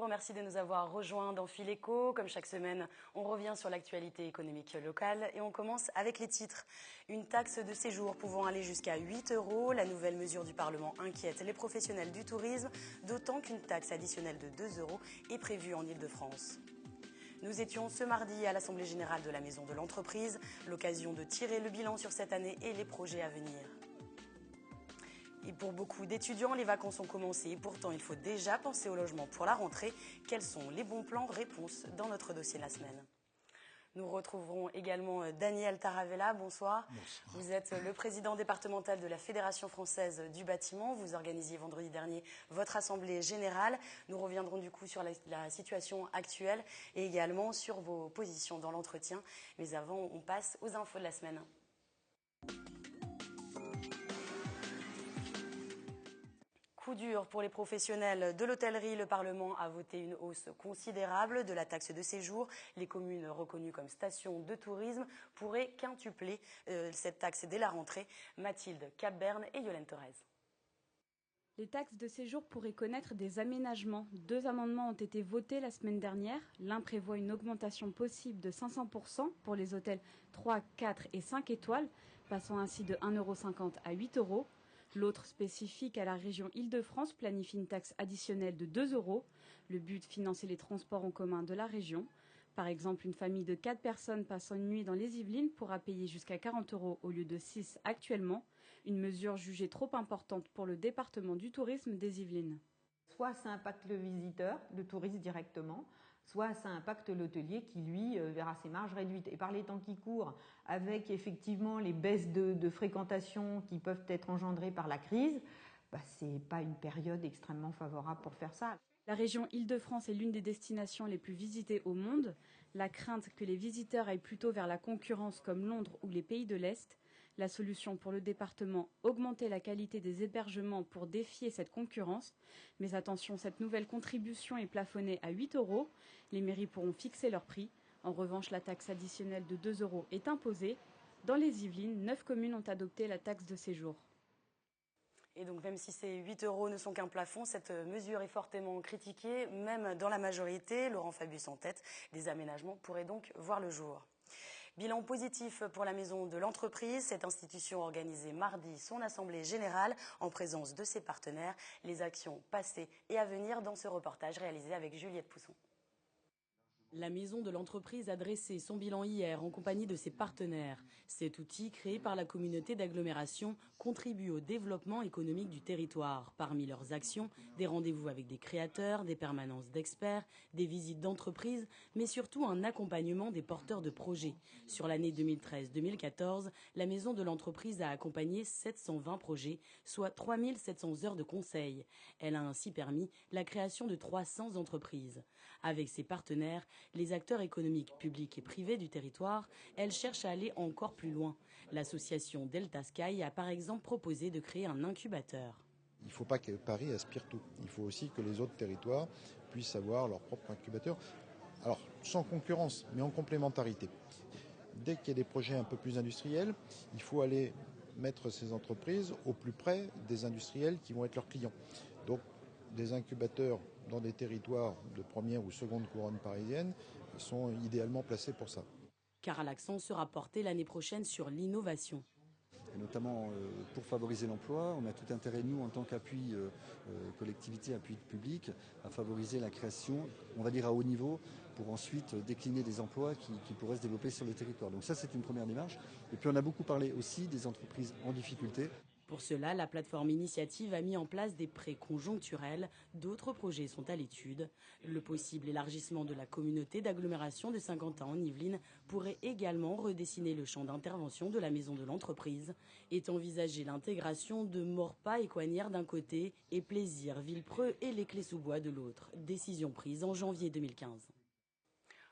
Bonjour, merci de nous avoir rejoints dans Fil Éco. Comme chaque semaine, on revient sur l'actualité économique locale et on commence avec les titres. Une taxe de séjour pouvant aller jusqu'à 8 €. La nouvelle mesure du Parlement inquiète les professionnels du tourisme, d'autant qu'une taxe additionnelle de 2 € est prévue en Île-de-France. Nous étions ce mardi à l'Assemblée générale de la Maison de l'Entreprise, l'occasion de tirer le bilan sur cette année et les projets à venir. Et pour beaucoup d'étudiants, les vacances ont commencé. Pourtant, il faut déjà penser au logement pour la rentrée. Quels sont les bons plans? Réponse dans notre dossier de la semaine. Nous retrouverons également Daniel Taravella. Bonsoir. Bonsoir. Vous êtes le président départemental de la Fédération française du bâtiment. Vous organisiez vendredi dernier votre assemblée générale. Nous reviendrons du coup sur la situation actuelle et également sur vos positions dans l'entretien. Mais avant, on passe aux infos de la semaine. Coup dur pour les professionnels de l'hôtellerie. Le Parlement a voté une hausse considérable de la taxe de séjour. Les communes reconnues comme stations de tourisme pourraient quintupler cette taxe dès la rentrée. Mathilde Capberne et Yolène Thorez. Les taxes de séjour pourraient connaître des aménagements. 2 amendements ont été votés la semaine dernière. L'un prévoit une augmentation possible de 500% pour les hôtels 3, 4 et 5 étoiles, passant ainsi de 1,50 € à 8 €. L'autre, spécifique à la région Île-de-France, planifie une taxe additionnelle de 2 €. Le but, financer les transports en commun de la région. Par exemple, une famille de 4 personnes passant une nuit dans les Yvelines pourra payer jusqu'à 40 € au lieu de 6 actuellement. Une mesure jugée trop importante pour le département du tourisme des Yvelines. Soit ça impacte le visiteur, le touriste directement, soit ça impacte l'hôtelier qui, lui, verra ses marges réduites. Et par les temps qui courent, avec effectivement les baisses de fréquentation qui peuvent être engendrées par la crise, c'est pas une période extrêmement favorable pour faire ça. La région Île-de-France est l'une des destinations les plus visitées au monde. La crainte que les visiteurs aillent plutôt vers la concurrence comme Londres ou les pays de l'Est. La solution pour le département, augmenter la qualité des hébergements pour défier cette concurrence. Mais attention, cette nouvelle contribution est plafonnée à 8 €. Les mairies pourront fixer leur prix. En revanche, la taxe additionnelle de 2 € est imposée. Dans les Yvelines, 9 communes ont adopté la taxe de séjour. Et donc même si ces 8 € ne sont qu'un plafond, cette mesure est fortement critiquée, même dans la majorité. Laurent Fabius en tête, des aménagements pourraient donc voir le jour. Bilan positif pour la Maison de l'Entreprise. Cette institution organisait mardi son assemblée générale en présence de ses partenaires. Les actions passées et à venir dans ce reportage réalisé avec Juliette Pousson. La Maison de l'Entreprise a dressé son bilan hier en compagnie de ses partenaires. Cet outil, créé par la communauté d'agglomération, contribue au développement économique du territoire. Parmi leurs actions, des rendez-vous avec des créateurs, des permanences d'experts, des visites d'entreprises, mais surtout un accompagnement des porteurs de projets. Sur l'année 2013-2014, la Maison de l'Entreprise a accompagné 720 projets, soit 3700 heures de conseil. Elle a ainsi permis la création de 300 entreprises. Avec ses partenaires, les acteurs économiques publics et privés du territoire, elle cherche à aller encore plus loin. L'association Delta Sky a par exemple proposé de créer un incubateur. Il ne faut pas que Paris aspire tout. Il faut aussi que les autres territoires puissent avoir leur propre incubateur. Alors, sans concurrence, mais en complémentarité. Dès qu'il y a des projets un peu plus industriels, il faut aller mettre ces entreprises au plus près des industriels qui vont être leurs clients. Donc, des incubateurs dans des territoires de première ou seconde couronne parisienne sont idéalement placés pour ça. Car l'accent sera porté l'année prochaine sur l'innovation. Et notamment pour favoriser l'emploi, on a tout intérêt, nous, en tant qu'appui collectivité, appui public, à favoriser la création, on va dire à haut niveau, pour ensuite décliner des emplois qui pourraient se développer sur le territoire. Donc ça, c'est une première démarche. Et puis on a beaucoup parlé aussi des entreprises en difficulté. Pour cela, la plateforme Initiative a mis en place des prêts conjoncturels. D'autres projets sont à l'étude. Le possible élargissement de la communauté d'agglomération de Saint-Quentin en Yvelines pourrait également redessiner le champ d'intervention de la Maison de l'Entreprise. Est envisagée l'intégration de Maurepas et Coignères d'un côté et Plaisir, Villepreux et Les Clés-sous-Bois de l'autre. Décision prise en janvier 2015.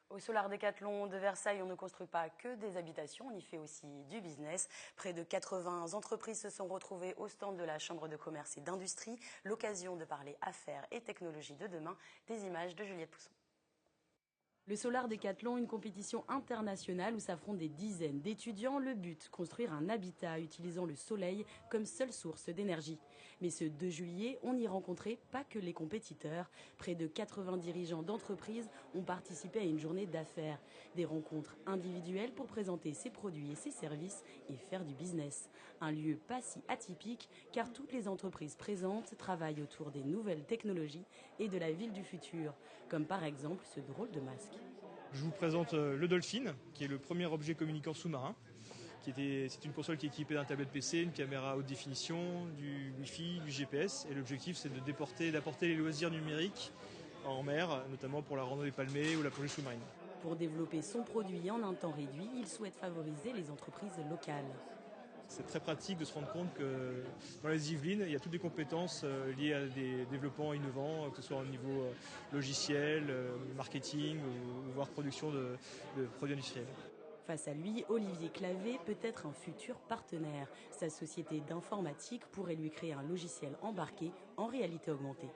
Au Solar Décathlon de Versailles, on ne construit pas que des habitations, on y fait aussi du business. Près de 80 entreprises se sont retrouvées au stand de la Chambre de commerce et d'industrie. L'occasion de parler affaires et technologies de demain. Des images de Juliette Pousson. Le Solar Décathlon, une compétition internationale où s'affrontent des dizaines d'étudiants. Le but, construire un habitat utilisant le soleil comme seule source d'énergie. Mais ce 2 juillet, on y rencontrait pas que les compétiteurs. Près de 80 dirigeants d'entreprises ont participé à une journée d'affaires. Des rencontres individuelles pour présenter ses produits et ses services et faire du business. Un lieu pas si atypique car toutes les entreprises présentes travaillent autour des nouvelles technologies et de la ville du futur. Comme par exemple ce drôle de masque. Je vous présente le Dolphin, qui est le premier objet communicant sous-marin. C'est une console qui est équipée d'un tablette PC, une caméra haute définition, du Wi-Fi, du GPS. Et l'objectif, c'est d'apporter les loisirs numériques en mer, notamment pour la randonnée palmée ou la plongée sous-marine. Pour développer son produit en un temps réduit, il souhaite favoriser les entreprises locales. C'est très pratique de se rendre compte que dans les Yvelines, il y a toutes des compétences liées à des développements innovants, que ce soit au niveau logiciel, marketing ou voire production de produits industriels. Face à lui, Olivier Clavé peut être un futur partenaire. Sa société d'informatique pourrait lui créer un logiciel embarqué en réalité augmentée.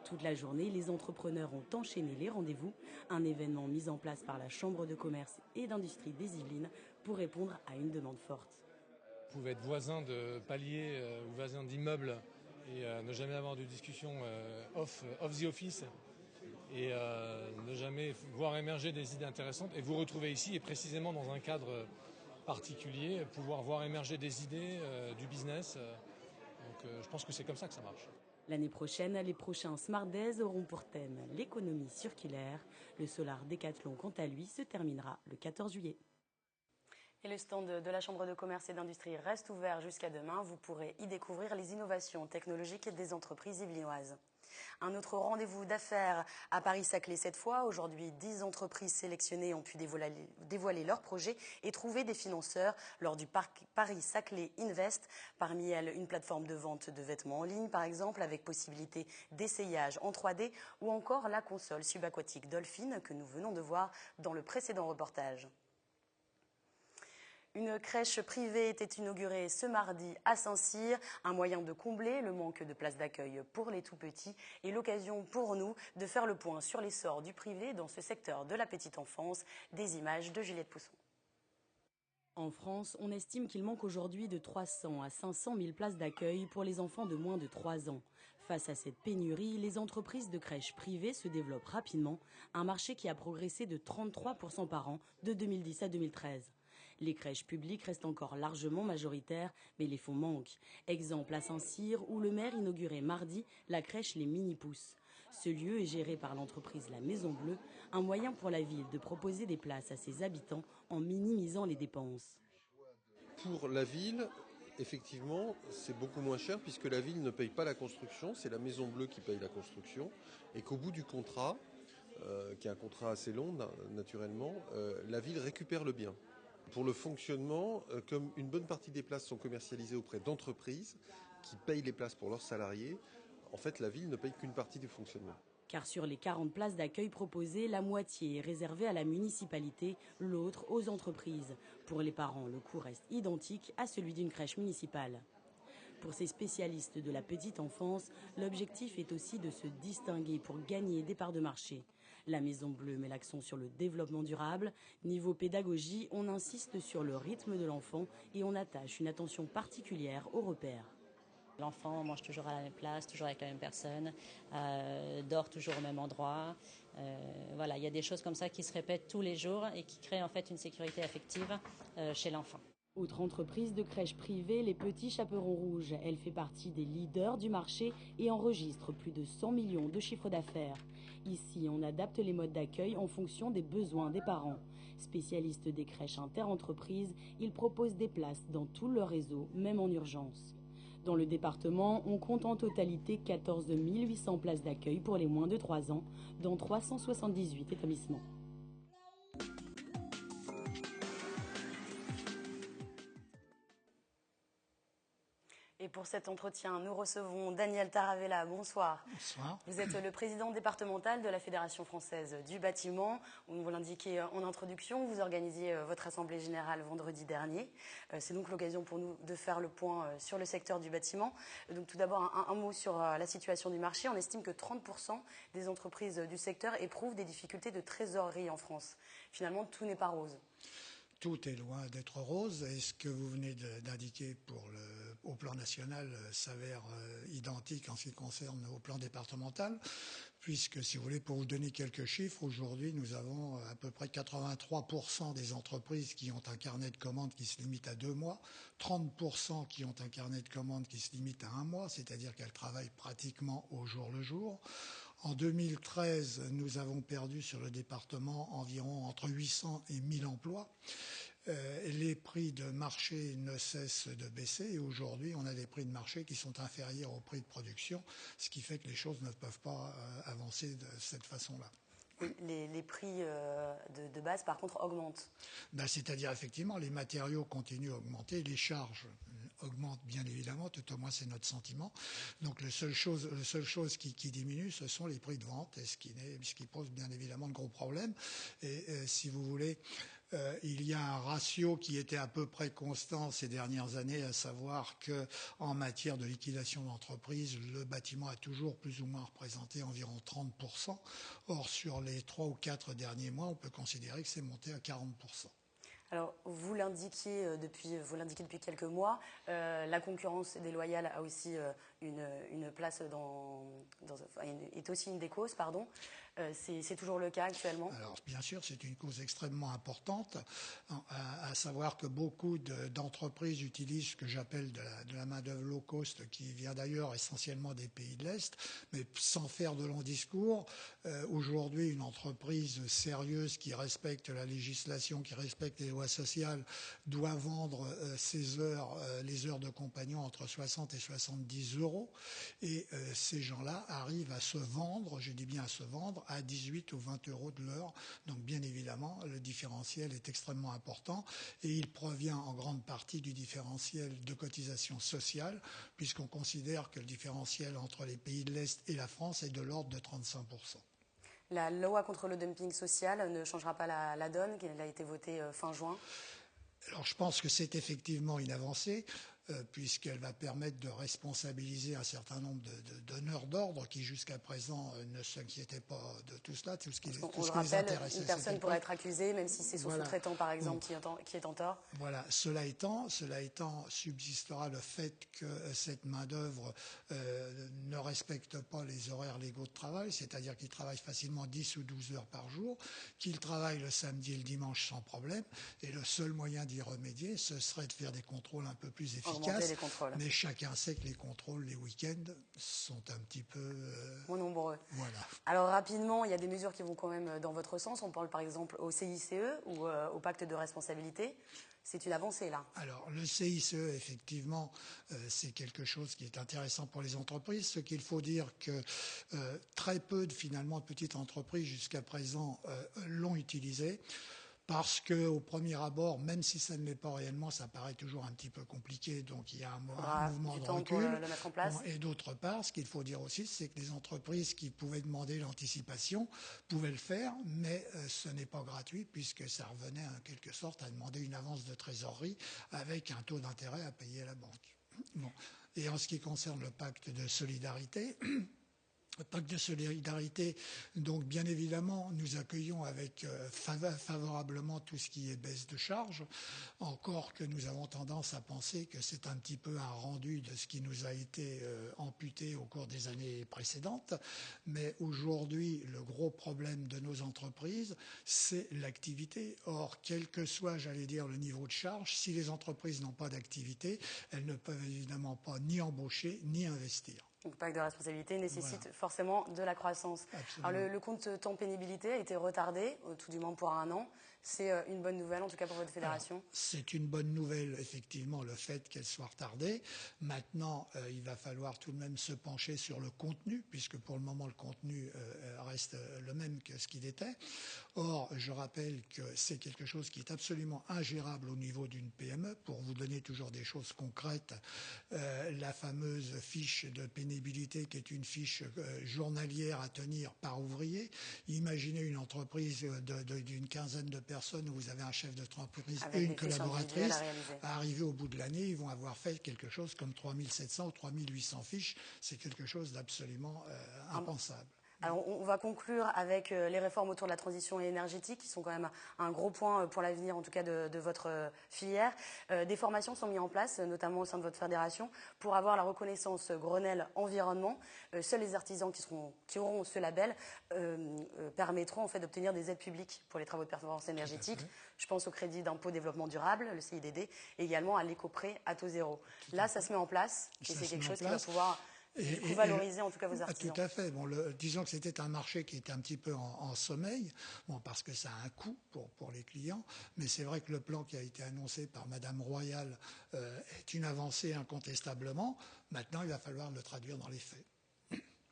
Toute la journée, les entrepreneurs ont enchaîné les rendez-vous, un événement mis en place par la Chambre de commerce et d'industrie des Yvelines pour répondre à une demande forte. Vous pouvez être voisin de paliers ou voisin d'immeubles et ne jamais avoir de discussion off the office et ne jamais voir émerger des idées intéressantes et vous retrouver ici et précisément dans un cadre particulier, pouvoir voir émerger des idées, du business. Donc je pense que c'est comme ça que ça marche. L'année prochaine, les prochains Smart Days auront pour thème l'économie circulaire. Le Solar Décathlon, quant à lui, se terminera le 14 juillet. Et le stand de la Chambre de commerce et d'industrie reste ouvert jusqu'à demain. Vous pourrez y découvrir les innovations technologiques des entreprises yvelinoises. Un autre rendez-vous d'affaires à Paris-Saclay cette fois. Aujourd'hui, 10 entreprises sélectionnées ont pu dévoiler leurs projets et trouver des financeurs lors du Paris-Saclay Invest. Parmi elles, une plateforme de vente de vêtements en ligne, par exemple, avec possibilité d'essayage en 3D, ou encore la console subaquatique Dolphin que nous venons de voir dans le précédent reportage. Une crèche privée était inaugurée ce mardi à Saint-Cyr, un moyen de combler le manque de places d'accueil pour les tout-petits et l'occasion pour nous de faire le point sur l'essor du privé dans ce secteur de la petite enfance. Des images de Juliette Pousson. En France, on estime qu'il manque aujourd'hui de 300 à 500 000 places d'accueil pour les enfants de moins de 3 ans. Face à cette pénurie, les entreprises de crèches privées se développent rapidement, un marché qui a progressé de 33% par an de 2010 à 2013. Les crèches publiques restent encore largement majoritaires, mais les fonds manquent. Exemple à Saint-Cyr, où le maire inaugurait mardi la crèche Les Mini-Pousses. Ce lieu est géré par l'entreprise La Maison Bleue, un moyen pour la ville de proposer des places à ses habitants en minimisant les dépenses. Pour la ville, effectivement, c'est beaucoup moins cher puisque la ville ne paye pas la construction, c'est la Maison Bleue qui paye la construction et qu'au bout du contrat, qui est un contrat assez long naturellement, la ville récupère le bien. Pour le fonctionnement, comme une bonne partie des places sont commercialisées auprès d'entreprises qui payent les places pour leurs salariés, en fait la ville ne paye qu'une partie du fonctionnement. Car sur les 40 places d'accueil proposées, la moitié est réservée à la municipalité, l'autre aux entreprises. Pour les parents, le coût reste identique à celui d'une crèche municipale. Pour ces spécialistes de la petite enfance, l'objectif est aussi de se distinguer pour gagner des parts de marché. La Maison Bleue met l'accent sur le développement durable. Niveau pédagogie, on insiste sur le rythme de l'enfant et on attache une attention particulière aux repères. L'enfant mange toujours à la même place, toujours avec la même personne, dort toujours au même endroit. Voilà, il y a des choses comme ça qui se répètent tous les jours et qui créent en fait une sécurité affective chez l'enfant. Autre entreprise de crèche privée, les Petits Chaperons Rouges. Elle fait partie des leaders du marché et enregistre plus de 100 millions de chiffres d'affaires. Ici, on adapte les modes d'accueil en fonction des besoins des parents. Spécialistes des crèches interentreprises, ils proposent des places dans tout leur réseau, même en urgence. Dans le département, on compte en totalité 14 800 places d'accueil pour les moins de 3 ans, dans 378 établissements. Et pour cet entretien, nous recevons Daniel Taravella. Bonsoir. Bonsoir. Vous êtes le président départemental de la Fédération française du bâtiment. On vous l'indiquait en introduction, vous organisiez votre assemblée générale vendredi dernier. C'est donc l'occasion pour nous de faire le point sur le secteur du bâtiment. Donc tout d'abord, un mot sur la situation du marché. On estime que 30% des entreprises du secteur éprouvent des difficultés de trésorerie en France. Finalement, tout n'est pas rose. Tout est loin d'être rose et ce que vous venez d'indiquer au plan national s'avère identique en ce qui concerne au plan départemental, puisque si vous voulez, pour vous donner quelques chiffres, aujourd'hui nous avons à peu près 83% des entreprises qui ont un carnet de commandes qui se limite à 2 mois, 30% qui ont un carnet de commandes qui se limite à 1 mois, c'est-à-dire qu'elles travaillent pratiquement au jour le jour. En 2013, nous avons perdu sur le département environ entre 800 et 1000 emplois. Les prix de marché ne cessent de baisser et aujourd'hui, on a des prix de marché qui sont inférieurs aux prix de production, ce qui fait que les choses ne peuvent pas avancer de cette façon-là. Les prix de base, par contre, augmentent. C'est-à-dire, effectivement, les matériaux continuent à augmenter, les charges augmentent bien évidemment, tout au moins c'est notre sentiment. Donc la seule chose qui diminue, ce sont les prix de vente, et ce qui pose bien évidemment de gros problèmes. Et si vous voulez, il y a un ratio qui était à peu près constant ces dernières années, à savoir que en matière de liquidation d'entreprise, le bâtiment a toujours plus ou moins représenté environ 30%. Or, sur les 3 ou 4 derniers mois, on peut considérer que c'est monté à 40%. Alors, vous l'indiquez depuis quelques mois, la concurrence déloyale a aussi une place est aussi une des causes, pardon. C'est toujours le cas actuellement? Alors, bien sûr, c'est une cause extrêmement importante, à savoir que beaucoup d'entreprises utilisent ce que j'appelle de la main-d'œuvre low cost, qui vient d'ailleurs essentiellement des pays de l'Est, mais sans faire de longs discours. Aujourd'hui, une entreprise sérieuse qui respecte la législation, qui respecte les lois sociales, doit vendre les heures de compagnon entre 60 et 70 euros. Et ces gens-là arrivent à se vendre, je dis bien à se vendre, à 18 ou 20 euros de l'heure. Donc bien évidemment, le différentiel est extrêmement important et il provient en grande partie du différentiel de cotisation sociale, puisqu'on considère que le différentiel entre les pays de l'Est et la France est de l'ordre de 35%. La loi contre le dumping social ne changera pas la donne, elle a été votée fin juin. Alors je pense que c'est effectivement une avancée, puisqu'elle va permettre de responsabiliser un certain nombre de donneurs d'ordre qui jusqu'à présent ne s'inquiétaient pas de tout cela, tout ce qui les intéressait. Une personne pourrait être accusée, même si c'est son sous-traitant par exemple qui est en tort. Voilà, cela étant, subsistera le fait que cette main-d'œuvre ne respecte pas les horaires légaux de travail, c'est-à-dire qu'ils travaillent facilement 10 ou 12 heures par jour, qu'ils travaillent le samedi et le dimanche sans problème, et le seul moyen d'y remédier, ce serait de faire des contrôles un peu plus efficaces. Mais chacun sait que les contrôles les week-ends sont un petit peu moins nombreux. Voilà. Alors rapidement, il y a des mesures qui vont quand même dans votre sens. On parle par exemple au CICE ou au pacte de responsabilité. C'est une avancée là. Alors le CICE, effectivement, c'est quelque chose qui est intéressant pour les entreprises. Ce qu'il faut dire que très peu de petites entreprises jusqu'à présent l'ont utilisé. Parce qu'au premier abord, même si ça ne l'est pas réellement, ça paraît toujours un petit peu compliqué, donc il y a un mouvement de recul. Pour le mettre en place. Et d'autre part, ce qu'il faut dire aussi, c'est que les entreprises qui pouvaient demander l'anticipation pouvaient le faire, mais ce n'est pas gratuit puisque ça revenait en quelque sorte à demander une avance de trésorerie avec un taux d'intérêt à payer à la banque. Bon. Et en ce qui concerne le pacte de solidarité, donc bien évidemment, nous accueillons avec favorablement tout ce qui est baisse de charges, encore que nous avons tendance à penser que c'est un petit peu un rendu de ce qui nous a été amputé au cours des années précédentes. Mais aujourd'hui, le gros problème de nos entreprises, c'est l'activité. Or, quel que soit, j'allais dire, le niveau de charge, si les entreprises n'ont pas d'activité, elles ne peuvent évidemment pas ni embaucher ni investir. Donc, pacte de responsabilité nécessite forcément de la croissance. Alors, le compte temps pénibilité a été retardé, tout du moins pour 1 an. C'est une bonne nouvelle, en tout cas pour votre fédération. C'est une bonne nouvelle, effectivement, le fait qu'elle soit retardée. Maintenant, il va falloir tout de même se pencher sur le contenu, puisque pour le moment, le contenu reste le même que ce qu'il était. Or, je rappelle que c'est quelque chose qui est absolument ingérable au niveau d'une PME. Pour vous donner toujours des choses concrètes, la fameuse fiche de pénibilité, qui est une fiche journalière à tenir par ouvrier. Imaginez une entreprise d'une quinzaine de personnes où vous avez un chef d'entreprise et une collaboratrice. À arriver au bout de l'année, ils vont avoir fait quelque chose comme 3700 ou 3800 fiches. C'est quelque chose d'absolument impensable. Alors, on va conclure avec les réformes autour de la transition énergétique, qui sont quand même un gros point pour l'avenir, en tout cas, de votre filière. Des formations sont mises en place, notamment au sein de votre fédération, pour avoir la reconnaissance Grenelle Environnement. Seuls les artisans qui auront ce label permettront en fait d'obtenir des aides publiques pour les travaux de performance énergétique. Je pense au crédit d'impôt développement durable, le CIDD, et également à l'éco-prêt à taux zéro. Là, ça se met en place, et c'est quelque chose qui va pouvoir... Et valoriser en tout cas vos artisans. Tout à fait. Bon, disons que c'était un marché qui était un petit peu en sommeil, parce que ça a un coût pour les clients, mais c'est vrai que le plan qui a été annoncé par Madame Royal est une avancée incontestablement. Maintenant, il va falloir le traduire dans les faits.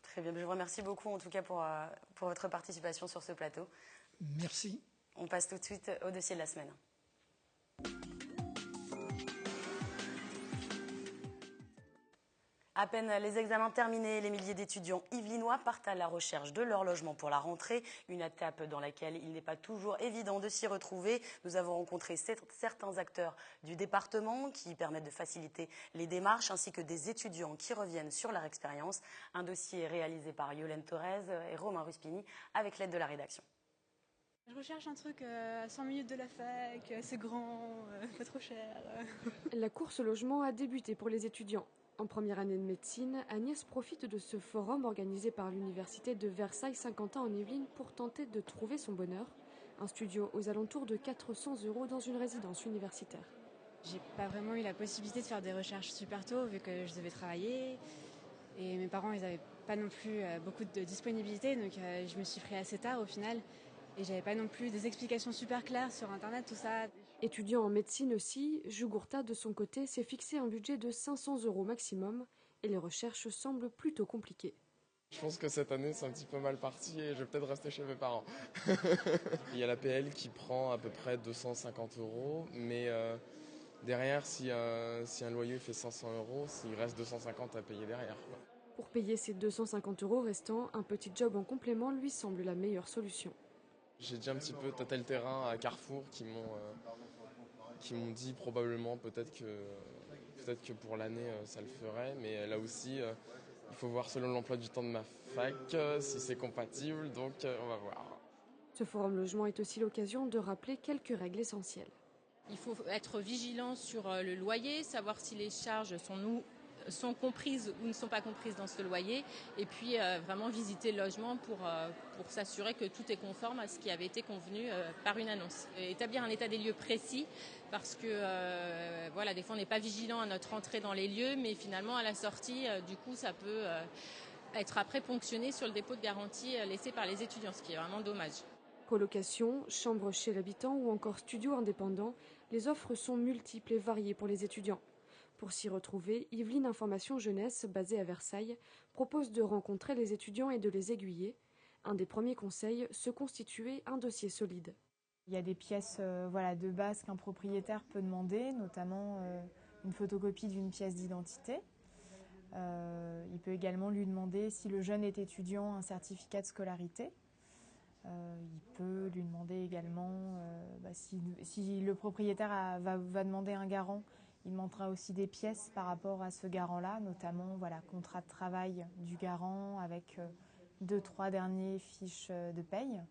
Très bien, je vous remercie beaucoup en tout cas pour votre participation sur ce plateau. Merci. On passe tout de suite au dossier de la semaine. À peine les examens terminés, les milliers d'étudiants yvelinois partent à la recherche de leur logement pour la rentrée, une étape dans laquelle il n'est pas toujours évident de s'y retrouver. Nous avons rencontré certains acteurs du département qui permettent de faciliter les démarches, ainsi que des étudiants qui reviennent sur leur expérience. Un dossier réalisé par Yolène Thorez et Romain Ruspini avec l'aide de la rédaction. Je recherche un truc à 100 minutes de la fac, assez grand, pas trop cher. La course au logement a débuté pour les étudiants. En première année de médecine, Agnès profite de ce forum organisé par l'université de Versailles-Saint-Quentin en Yvelines pour tenter de trouver son bonheur. Un studio aux alentours de 400 € dans une résidence universitaire. J'ai pas vraiment eu la possibilité de faire des recherches super tôt vu que je devais travailler. Et mes parents, ils avaient pas non plus beaucoup de disponibilité, donc je me suis pris assez tard au final. Et j'avais pas non plus des explications super claires sur internet, tout ça. Étudiant en médecine aussi, Jugurtha de son côté s'est fixé un budget de 500 € maximum et les recherches semblent plutôt compliquées. Je pense que cette année c'est un petit peu mal parti et je vais peut-être rester chez mes parents. Il y a l'APL qui prend à peu près 250 €, mais derrière si un loyer fait 500 €, il reste 250 à payer derrière, quoi. Pour payer ces 250 € restants, un petit job en complément lui semble la meilleure solution. J'ai déjà un petit peu tâté le terrain à Carrefour qui m'ont dit probablement peut-être que pour l'année ça le ferait, mais là aussi il faut voir selon l'emploi du temps de ma fac si c'est compatible, donc on va voir. Ce forum logement est aussi l'occasion de rappeler quelques règles essentielles. Il faut être vigilant sur le loyer, savoir si les charges sont comprises ou ne sont pas comprises dans ce loyer, et puis vraiment visiter le logement pour s'assurer que tout est conforme à ce qui avait été convenu par une annonce. Établir un état des lieux précis, parce que voilà, des fois on n'est pas vigilant à notre entrée dans les lieux, mais finalement à la sortie, du coup ça peut être après ponctionné sur le dépôt de garantie laissé par les étudiants, ce qui est vraiment dommage. Colocation, chambre chez l'habitant ou encore studio indépendant, les offres sont multiples et variées pour les étudiants. Pour s'y retrouver, Yvelines Information Jeunesse, basée à Versailles, propose de rencontrer les étudiants et de les aiguiller. Un des premiers conseils, se constituer un dossier solide. Il y a des pièces de base qu'un propriétaire peut demander, notamment une photocopie d'une pièce d'identité. Il peut également lui demander, si le jeune est étudiant, un certificat de scolarité. Il peut lui demander également, si le propriétaire va demander un garant, il demandera aussi des pièces par rapport à ce garant-là, notamment contrat de travail du garant avec 2-3 dernières fiches de paye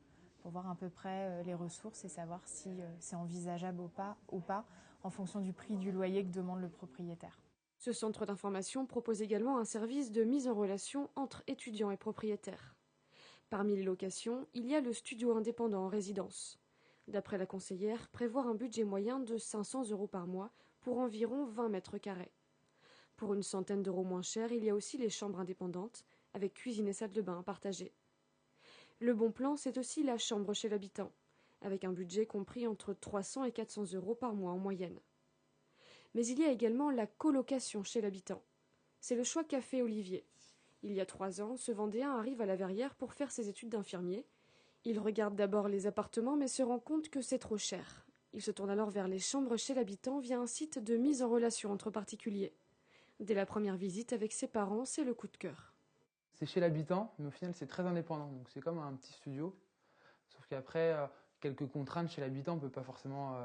pour voir à peu près les ressources et savoir si c'est envisageable ou pas en fonction du prix du loyer que demande le propriétaire. Ce centre d'information propose également un service de mise en relation entre étudiants et propriétaires. Parmi les locations, il y a le studio indépendant en résidence. D'après la conseillère, prévoir un budget moyen de 500 € par mois pour environ 20 mètres carrés. Pour une centaine d'euros moins cher, il y a aussi les chambres indépendantes, avec cuisine et salle de bain partagées. Le bon plan, c'est aussi la chambre chez l'habitant, avec un budget compris entre 300 et 400 euros par mois en moyenne. Mais il y a également la colocation chez l'habitant. C'est le choix qu'a fait Olivier. Il y a 3 ans, ce Vendéen arrive à la Verrière pour faire ses études d'infirmier. Il regarde d'abord les appartements mais se rend compte que c'est trop cher. Il se tourne alors vers les chambres chez l'habitant via un site de mise en relation entre particuliers. Dès la première visite avec ses parents, c'est le coup de cœur. C'est chez l'habitant, mais au final c'est très indépendant, donc c'est comme un petit studio. Sauf qu'après, quelques contraintes chez l'habitant, on ne peut pas forcément...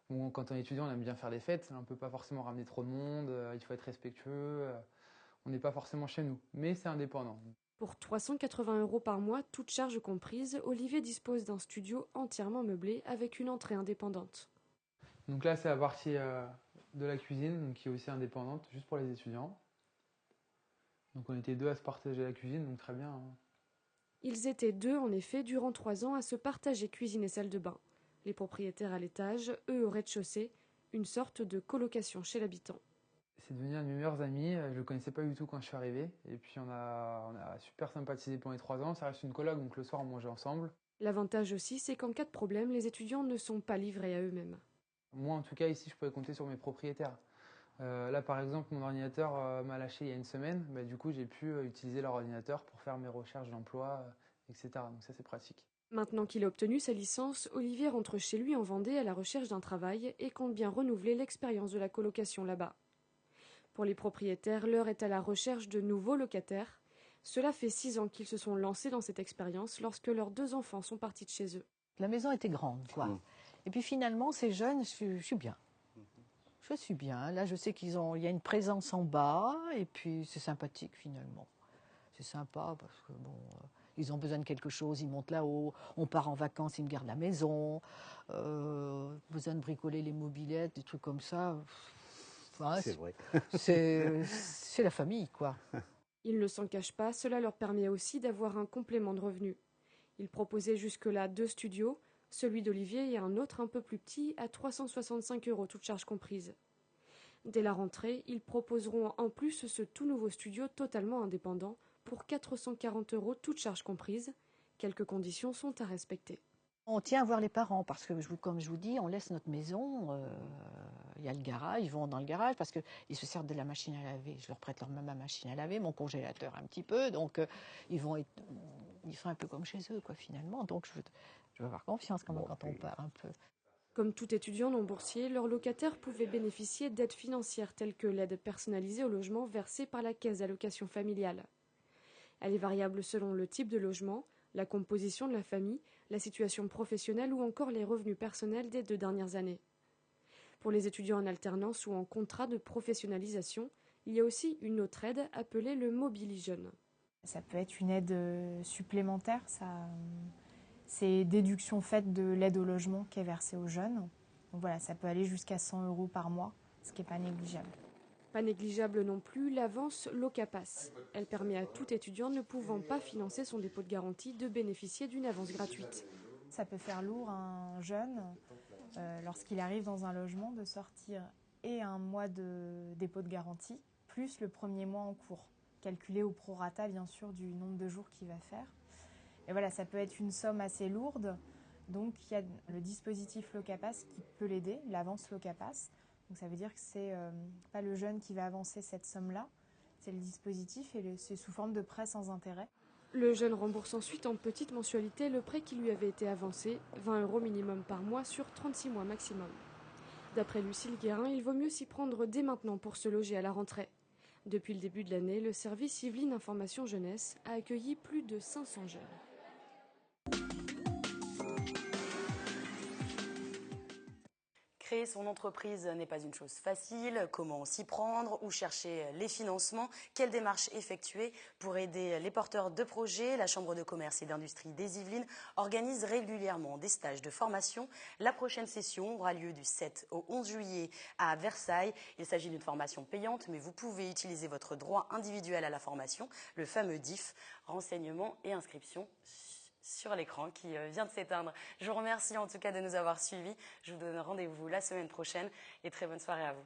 quand on est étudiant, on aime bien faire des fêtes, on ne peut pas forcément ramener trop de monde, il faut être respectueux, on n'est pas forcément chez nous, mais c'est indépendant. Pour 380 euros par mois, toutes charges comprises, Olivier dispose d'un studio entièrement meublé avec une entrée indépendante. Donc là, c'est la partie de la cuisine, donc qui est aussi indépendante, juste pour les étudiants. Donc on était 2 à se partager la cuisine, donc très bien. Ils étaient 2, en effet, durant 3 ans à se partager cuisine et salle de bain. Les propriétaires à l'étage, eux au rez-de-chaussée, une sorte de colocation chez l'habitant. C'est devenu un de mes meilleurs amis, je ne le connaissais pas du tout quand je suis arrivé. Et puis on a super sympathisé pendant les 3 ans, ça reste une coloc, donc le soir on mangeait ensemble. L'avantage aussi, c'est qu'en cas de problème, les étudiants ne sont pas livrés à eux-mêmes. Moi en tout cas ici, je pouvais compter sur mes propriétaires. Là par exemple, mon ordinateur m'a lâché il y a une semaine, du coup j'ai pu utiliser leur ordinateur pour faire mes recherches d'emploi, etc. Donc ça c'est pratique. Maintenant qu'il a obtenu sa licence, Olivier rentre chez lui en Vendée à la recherche d'un travail et compte bien renouveler l'expérience de la colocation là-bas. Pour les propriétaires, l'heure est à la recherche de nouveaux locataires. Cela fait 6 ans qu'ils se sont lancés dans cette expérience lorsque leurs 2 enfants sont partis de chez eux. La maison était grande, quoi. Et puis finalement, ces jeunes, je suis bien. Je suis bien. Là, je sais il y a une présence en bas, et puis c'est sympathique finalement. C'est sympa parce que bon, ils ont besoin de quelque chose, ils montent là-haut. On part en vacances, ils me gardent la maison. Besoin de bricoler les mobylettes, des trucs comme ça. Enfin, c'est vrai. C'est la famille, quoi. Ils ne s'en cachent pas, cela leur permet aussi d'avoir un complément de revenus. Ils proposaient jusque-là 2 studios, celui d'Olivier et un autre un peu plus petit à 365 euros, toutes charges comprises. Dès la rentrée, ils proposeront en plus ce tout nouveau studio totalement indépendant pour 440 euros, toutes charges comprises. Quelques conditions sont à respecter. On tient à voir les parents parce que, comme je vous dis, on laisse notre maison, il y a le garage, ils vont dans le garage parce qu'ils se servent de la machine à laver. Je leur prête ma machine à laver, mon congélateur un petit peu, donc ils sont un peu comme chez eux, quoi, finalement. Donc je veux avoir confiance quand on part un peu. Comme tout étudiant non boursier, leurs locataires pouvaient bénéficier d'aides financières telles que l'aide personnalisée au logement versée par la caisse d'allocation familiale. Elle est variable selon le type de logement, la composition de la famille, la situation professionnelle ou encore les revenus personnels des 2 dernières années. Pour les étudiants en alternance ou en contrat de professionnalisation, il y a aussi une autre aide appelée le Mobili Jeune. Ça peut être une aide supplémentaire, c'est déduction faite de l'aide au logement qui est versée aux jeunes. Donc voilà, ça peut aller jusqu'à 100 euros par mois, ce qui n'est pas négligeable. Pas négligeable non plus l'avance Locapass. Elle permet à tout étudiant ne pouvant pas financer son dépôt de garantie de bénéficier d'une avance gratuite. Ça peut faire lourd à un jeune, lorsqu'il arrive dans un logement, de sortir et un mois de dépôt de garantie, plus le premier mois en cours, calculé au prorata bien sûr du nombre de jours qu'il va faire. Et voilà, ça peut être une somme assez lourde, donc il y a le dispositif Locapass qui peut l'aider, l'avance Locapass. Donc ça veut dire que c'est pas le jeune qui va avancer cette somme-là, c'est le dispositif et c'est sous forme de prêt sans intérêt. Le jeune rembourse ensuite en petite mensualité le prêt qui lui avait été avancé, 20 euros minimum par mois sur 36 mois maximum. D'après Lucille Guérin, il vaut mieux s'y prendre dès maintenant pour se loger à la rentrée. Depuis le début de l'année, le service Yvelines Information Jeunesse a accueilli plus de 500 jeunes. Créer son entreprise n'est pas une chose facile. Comment s'y prendre? Où chercher les financements? Quelles démarches effectuer pour aider les porteurs de projets? La Chambre de commerce et d'industrie des Yvelines organise régulièrement des stages de formation. La prochaine session aura lieu du 7 au 11 juillet à Versailles. Il s'agit d'une formation payante, mais vous pouvez utiliser votre droit individuel à la formation, le fameux DIF, renseignements et inscriptions sur l'écran qui vient de s'éteindre. Je vous remercie en tout cas de nous avoir suivis. Je vous donne rendez-vous la semaine prochaine et très bonne soirée à vous.